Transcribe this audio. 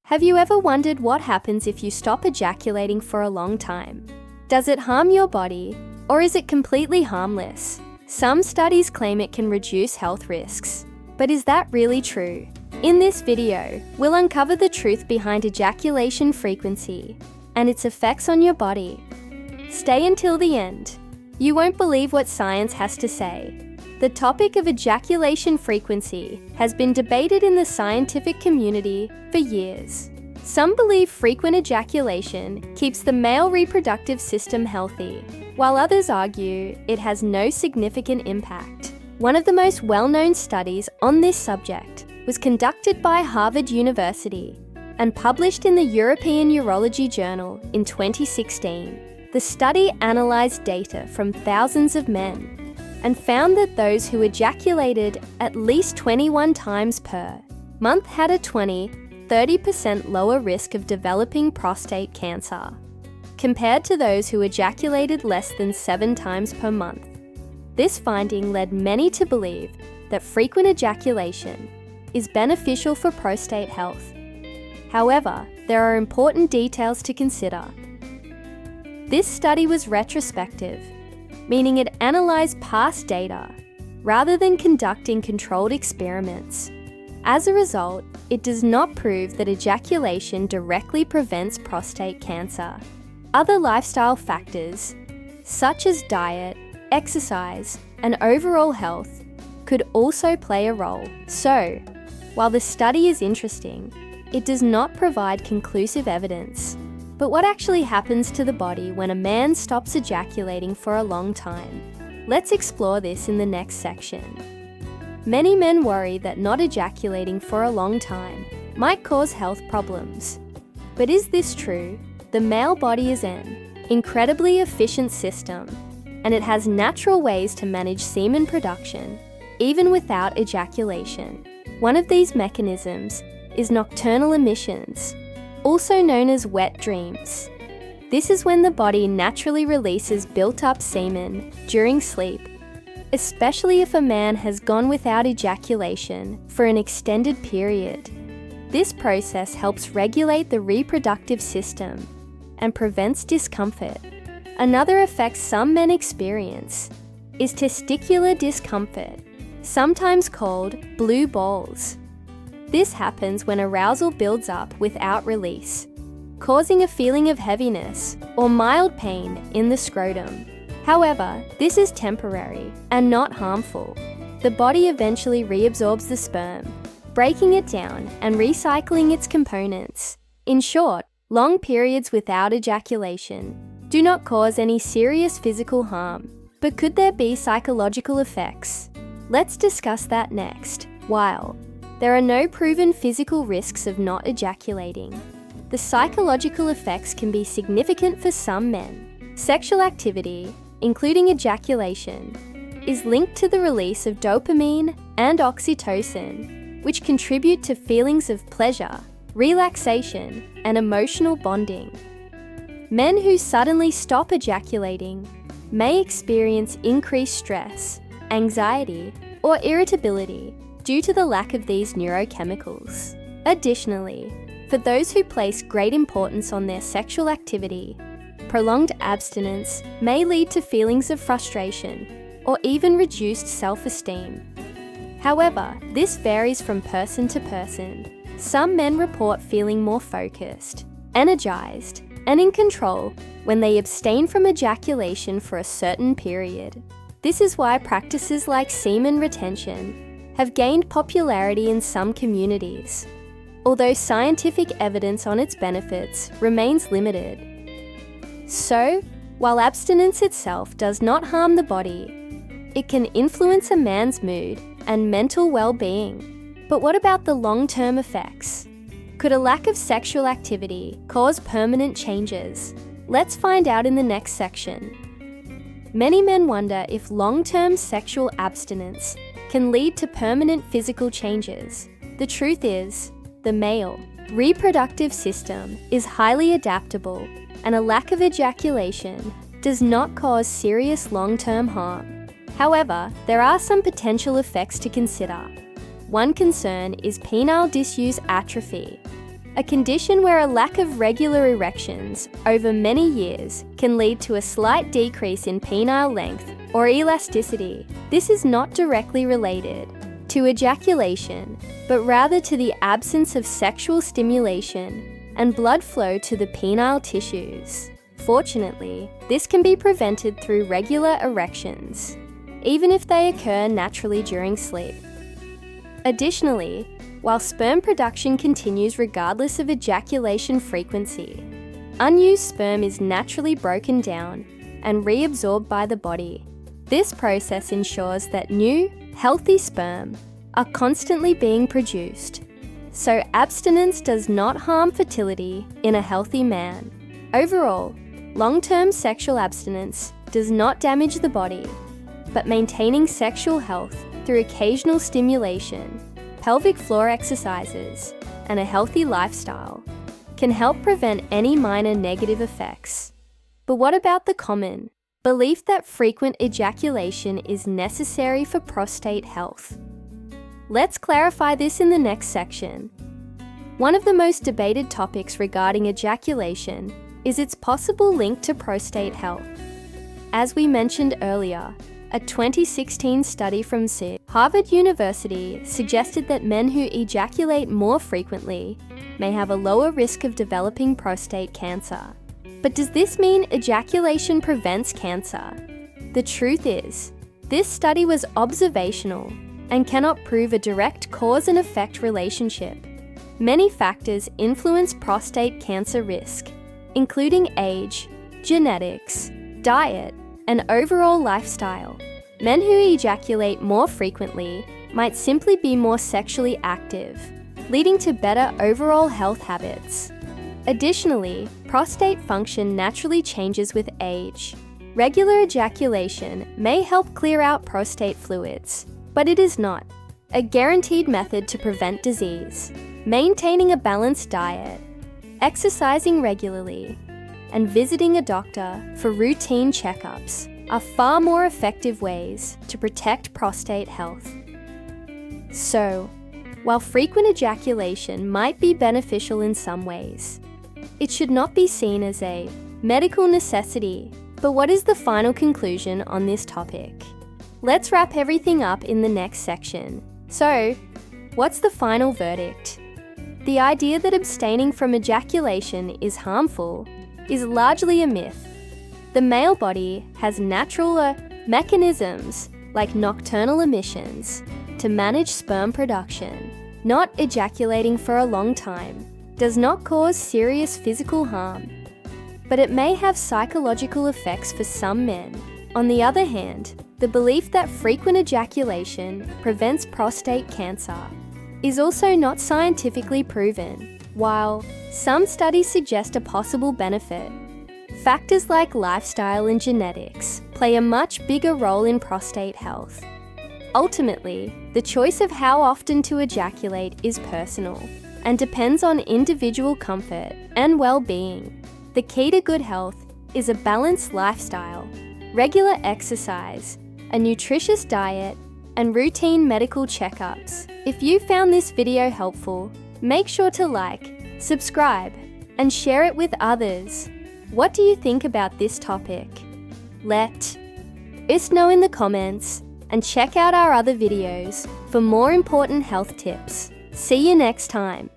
Have you ever wondered what happens if you stop ejaculating for a long time? Does it harm your body, or is it completely harmless? Some studies claim it can reduce health risks. But is that really true? In this video, we'll uncover the truth behind ejaculation frequency and its effects on your body. Stay until the end. You won't believe what science has to say. The topic of ejaculation frequency has been debated in the scientific community for years. Some believe frequent ejaculation keeps the male reproductive system healthy, while others argue it has no significant impact. One of the most well-known studies on this subject was conducted by Harvard University and published in the European Urology Journal in 2016. The study analyzed data from thousands of men and found that those who ejaculated at least 21 times per month had a 30% lower risk of developing prostate cancer, compared to those who ejaculated less than 7 times per month. This finding led many to believe that frequent ejaculation is beneficial for prostate health. However, there are important details to consider. This study was retrospective, meaning it analyzed past data rather than conducting controlled experiments. As a result, it does not prove that ejaculation directly prevents prostate cancer. Other lifestyle factors, such as diet, exercise, and overall health, could also play a role. So, while the study is interesting, it does not provide conclusive evidence. But what actually happens to the body when a man stops ejaculating for a long time? Let's explore this in the next section. Many men worry that not ejaculating for a long time might cause health problems. But is this true? The male body is an incredibly efficient system, and it has natural ways to manage semen production, even without ejaculation. One of these mechanisms is nocturnal emissions, also known as wet dreams. This is when the body naturally releases built-up semen during sleep, especially if a man has gone without ejaculation for an extended period. This process helps regulate the reproductive system and prevents discomfort. Another effect some men experience is testicular discomfort, sometimes called blue balls. This happens when arousal builds up without release, causing a feeling of heaviness or mild pain in the scrotum. However, this is temporary and not harmful. The body eventually reabsorbs the sperm, breaking it down and recycling its components. In short, long periods without ejaculation do not cause any serious physical harm. But could there be psychological effects? Let's discuss that next. While there are no proven physical risks of not ejaculating, the psychological effects can be significant for some men. Sexual activity, including ejaculation, is linked to the release of dopamine and oxytocin, which contribute to feelings of pleasure, relaxation, and emotional bonding. Men who suddenly stop ejaculating may experience increased stress, anxiety, or irritability due to the lack of these neurochemicals. Additionally, for those who place great importance on their sexual activity, prolonged abstinence may lead to feelings of frustration or even reduced self-esteem. However, this varies from person to person. Some men report feeling more focused, energized, and in control when they abstain from ejaculation for a certain period. This is why practices like semen retention have gained popularity in some communities, although scientific evidence on its benefits remains limited. So, while abstinence itself does not harm the body, it can influence a man's mood and mental well-being. But what about the long-term effects? Could a lack of sexual activity cause permanent changes? Let's find out in the next section. Many men wonder if long-term sexual abstinence can lead to permanent physical changes. The truth is, the male reproductive system is highly adaptable, and a lack of ejaculation does not cause serious long-term harm. However, there are some potential effects to consider. One concern is penile disuse atrophy, a condition where a lack of regular erections over many years can lead to a slight decrease in penile length or elasticity. This is not directly related to ejaculation, but rather to the absence of sexual stimulation and blood flow to the penile tissues. Fortunately, this can be prevented through regular erections, even if they occur naturally during sleep. Additionally, while sperm production continues regardless of ejaculation frequency, unused sperm is naturally broken down and reabsorbed by the body. This process ensures that new, healthy sperm are constantly being produced, so abstinence does not harm fertility in a healthy man. Overall, long-term sexual abstinence does not damage the body, but maintaining sexual health through occasional stimulation, pelvic floor exercises, and a healthy lifestyle can help prevent any minor negative effects. But what about the common belief that frequent ejaculation is necessary for prostate health? Let's clarify this in the next section. One of the most debated topics regarding ejaculation is its possible link to prostate health. As we mentioned earlier, a 2016 study from Harvard University suggested that men who ejaculate more frequently may have a lower risk of developing prostate cancer. But does this mean ejaculation prevents cancer? The truth is, this study was observational and cannot prove a direct cause and effect relationship. Many factors influence prostate cancer risk, including age, genetics, diet, and overall lifestyle. Men who ejaculate more frequently might simply be more sexually active, leading to better overall health habits. Additionally, prostate function naturally changes with age. Regular ejaculation may help clear out prostate fluids, but it is not a guaranteed method to prevent disease. Maintaining a balanced diet, exercising regularly, and visiting a doctor for routine checkups are far more effective ways to protect prostate health. So, while frequent ejaculation might be beneficial in some ways, it should not be seen as a medical necessity. But what is the final conclusion on this topic? Let's wrap everything up in the next section. So, what's the final verdict? The idea that abstaining from ejaculation is harmful is largely a myth. The male body has natural mechanisms like nocturnal emissions to manage sperm production. Not ejaculating for a long time does not cause serious physical harm, but it may have psychological effects for some men. On the other hand, the belief that frequent ejaculation prevents prostate cancer is also not scientifically proven. While some studies suggest a possible benefit, factors like lifestyle and genetics play a much bigger role in prostate health. Ultimately, the choice of how often to ejaculate is personal and depends on individual comfort and well-being. The key to good health is a balanced lifestyle, regular exercise, a nutritious diet, and routine medical checkups. If you found this video helpful, make sure to like, subscribe, and share it with others. What do you think about this topic? Let us know in the comments, and check out our other videos for more important health tips. See you next time.